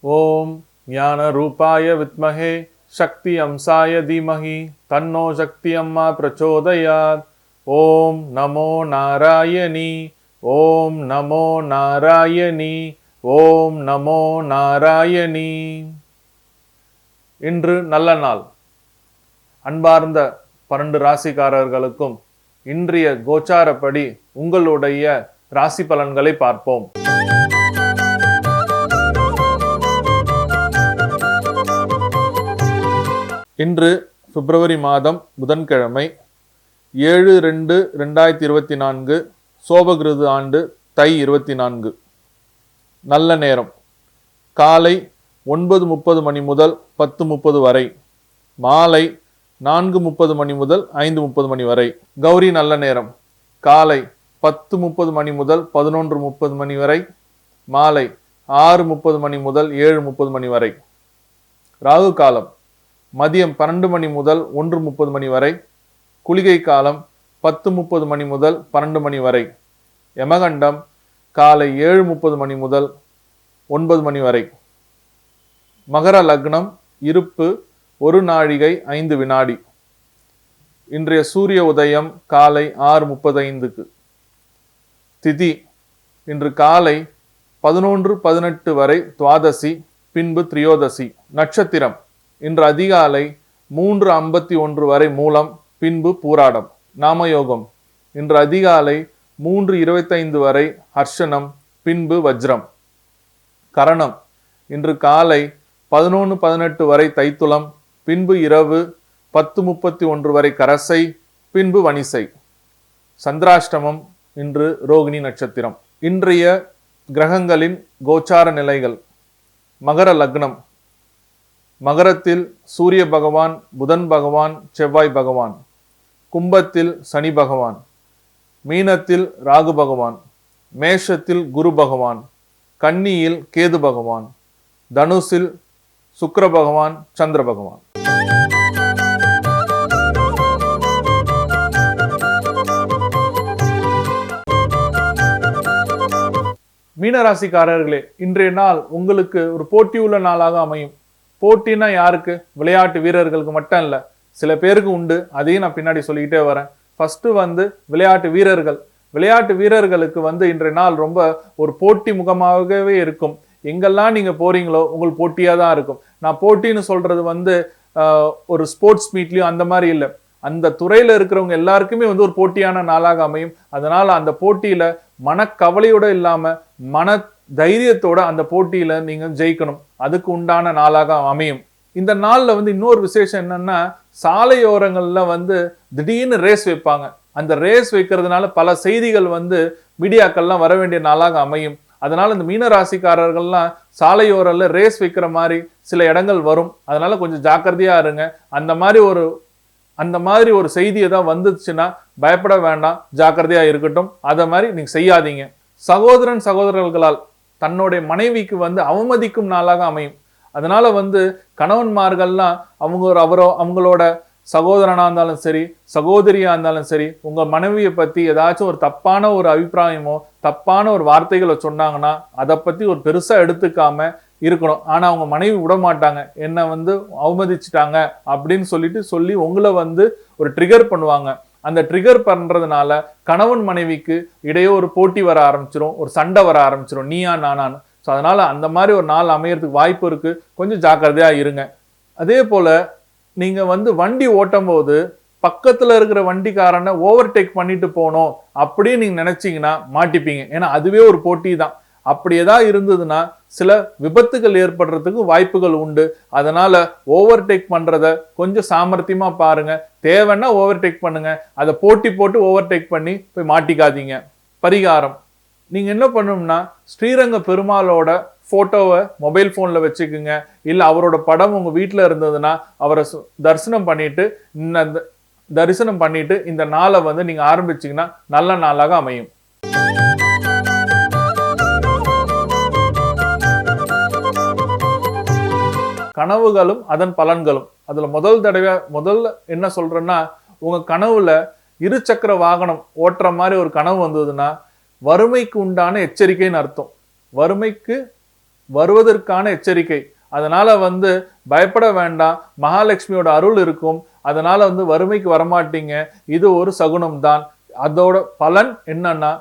ஓம் ஞான ரூபாய வித்மஹே சக்தி அம்சாய தீமஹி தன்னோ சக்தி அம்மா பிரச்சோதயாத். ஓம் நமோ நாராயணி, ஓம் நமோ நாராயணி, ஓம் நமோ நாராயணி. இன்று நல்ல நாள். அன்பார்ந்த 12 ராசிக்காரர்களுக்கும் இன்றைய கோச்சாரப்படி உங்களுடைய ராசி பலன்களை பார்ப்போம். இன்று பிப்ரவரி மாதம் புதன்கிழமை 7/2/2024 சோபகிருது ஆண்டு தை 24. நல்ல நேரம் காலை 9:30 மணி முதல் 10:30 வரை, மாலை 4:30 மணி முதல் 5:30 மணி வரை. கௌரி நல்ல நேரம் காலை 10:30 மணி முதல் 11:30 மணி வரை, மாலை 6:30 மணி முதல் 7:30 மணி வரை. ராகு காலம் மதியம் 12 மணி முதல் 1:30 மணி வரை, குளிகை காலம் 10:30 மணி முதல் 12 மணி வரை. யமகண்டம் காலை 7:30 மணி முதல் 9 மணி வரை. மகர லக்னம் இருப்பு 1 நாழிகை 5 வினாடி. இன்றைய சூரிய உதயம் காலை 6:35. திதி இன்று காலை 11:18 வரை துவாதசி, பின்பு திரியோதசி. நட்சத்திரம் இன்று அதிகாலை 3:51 வரை மூலம், பின்பு பூராடம். நாமயோகம் இன்று அதிகாலை 3:25 வரை ஹர்ஷனம், பின்பு வஜ்ரம். கரணம் இன்று காலை 11:18 வரை தைத்துளம், பின்பு இரவு 10:31 வரை கரசை, பின்பு வணிசை. சந்திராஷ்டமம் இன்று ரோகிணி நட்சத்திரம். இன்றைய கிரகங்களின் கோச்சார நிலைகள். மகர லக்னம் மகரத்தில் சூரிய பகவான், புதன் பகவான், செவ்வாய் பகவான். கும்பத்தில் சனி பகவான், மீனத்தில் ராகு பகவான், மேஷத்தில் குரு பகவான், கன்னியில் கேது பகவான், தனுசில் சுக்கிர பகவான், சந்திர பகவான். மீனராசிக்காரர்களே, இன்றைய நாள் உங்களுக்கு ஒரு போட்டியுள்ள நாளாக அமையும். போட்டினா யாருக்கு? விளையாட்டு வீரர்களுக்கு மட்டும் இல்ல, சில பேருக்கு உண்டு. அதையும் நான் பின்னாடி சொல்லிக்கிட்டே வரேன். ஃபர்ஸ்ட் விளையாட்டு வீரர்கள். விளையாட்டு வீரர்களுக்கு இன்றைய நாள் ரொம்ப ஒரு போட்டி முகமாகவே இருக்கும். எங்கெல்லாம் நீங்க போறீங்களோ உங்களுக்கு போட்டியா தான் இருக்கும். நான் போட்டின்னு சொல்றது ஒரு ஸ்போர்ட்ஸ் மீட்லயும் அந்த மாதிரி இல்லை. அந்த துறையில இருக்கிறவங்க எல்லாருக்குமே ஒரு போட்டியான நாளாக அமையும். அதனால அந்த போட்டியில மனக்கவலையோட இல்லாம மன தைரியத்தோட அந்த போட்டியில நீங்க ஜெயிக்கணும். அதுக்கு உண்டான நாளாக அமையும். இந்த நாள்ல இன்னொரு விசேஷம் என்னன்னா, சாலையோரங்கள்ல திடீர்னு ரேஸ் வைப்பாங்க. அந்த ரேஸ் வைக்கிறதுனால பல செய்திகள் மீடியாக்கள்லாம் வர வேண்டிய நாளாக அமையும். அதனால இந்த மீன ராசிக்காரர்கள்லாம் சாலையோரல்ல ரேஸ் வைக்கிற மாதிரி சில இடங்கள் வரும். அதனால கொஞ்சம் ஜாக்கிரதையா இருங்க. அந்த மாதிரி ஒரு செய்தி ஏதாவது வந்துச்சுன்னா பயப்பட வேண்டாம், ஜாக்கிரதையா இருக்கட்டும். அதை மாதிரி நீங்க செய்யாதீங்க. சகோதரன் சகோதரர்களால் தன்னுடைய மனைவிக்கு அவமதிக்கும் நாளாக அமையும். அதனால கணவன்மார்கள்லாம் அவங்களோட சகோதரனா இருந்தாலும் சரி, சகோதரியா இருந்தாலும் சரி, உங்க மனைவியை பத்தி ஏதாச்சும் ஒரு தப்பான ஒரு அபிப்பிராயமோ தப்பான ஒரு வார்த்தைகளை சொன்னாங்கன்னா அதை பத்தி ஒரு பெருசா எடுத்துக்காம இருக்கணும். ஆனா அவங்க மனைவி விட மாட்டாங்க. என்ன அவமதிச்சுட்டாங்க அப்படின்னு சொல்லி உங்களை ஒரு ட்ரிகர் பண்ணுவாங்க. அந்த ட்ரிகர் பண்றதுனால கணவன் மனைவிக்கு இடையே ஒரு போட்டி வர ஆரம்பிச்சிடும், ஒரு சண்டை வர ஆரம்பிச்சிடும், நீயா நானான்னு. ஸோ அதனால அந்த மாதிரி ஒரு நாள் அமையறதுக்கு வாய்ப்பு இருக்கு. கொஞ்சம் ஜாக்கிரதையா இருங்க. அதே போல நீங்க வண்டி ஓட்டும் போது பக்கத்துல இருக்கிற வண்டிக்காரனை ஓவர்டேக் பண்ணிட்டு போனோம் அப்படின்னு நீங்க நினைச்சீங்கன்னா மாட்டிப்பீங்க. ஏன்னா அதுவே ஒரு போட்டி தான். அப்படி ஏதாவது இருந்ததுன்னா சில விபத்துகள் ஏற்படுறதுக்கு வாய்ப்புகள் உண்டு. அதனால ஓவர்டேக் பண்றத கொஞ்சம் சாமர்த்தியமா பாருங்க. தேவைன்னா ஓவர்டேக் பண்ணுங்க. அதை போட்டி போட்டு ஓவர்டேக் பண்ணி போய் மாட்டிக்காதீங்க. பரிகாரம் நீங்க என்ன பண்ணணும்னா, ஸ்ரீரங்க பெருமாளோட போட்டோவை மொபைல் போன்ல வச்சுக்குங்க. இல்ல அவரோட படம் உங்க வீட்டுல இருந்ததுன்னா அவரை தரிசனம் பண்ணிட்டு இந்த நாளை நீங்க ஆரம்பிச்சீங்கன்னா நல்ல நாளாக அமையும். கனவுகளும் அதன் பலன்களும். அதுல முதல்ல என்ன சொல்றேன்னா, உங்க கனவுல 2 சக்கர வாகனம் ஓட்டுற மாதிரி ஒரு கனவு வந்ததுன்னா வறுமைக்கு உண்டான எச்சரிக்கைன்னு அர்த்தம். வறுமைக்கு வருவதற்கான எச்சரிக்கை. அதனால வந்து பயப்பட வேண்டாம், மகாலட்சுமியோட அருள் இருக்கும், அதனால வந்து வறுமைக்கு வரமாட்டீங்க. இது ஒரு சகுனம் தான். அதோட பலன் என்னன்னா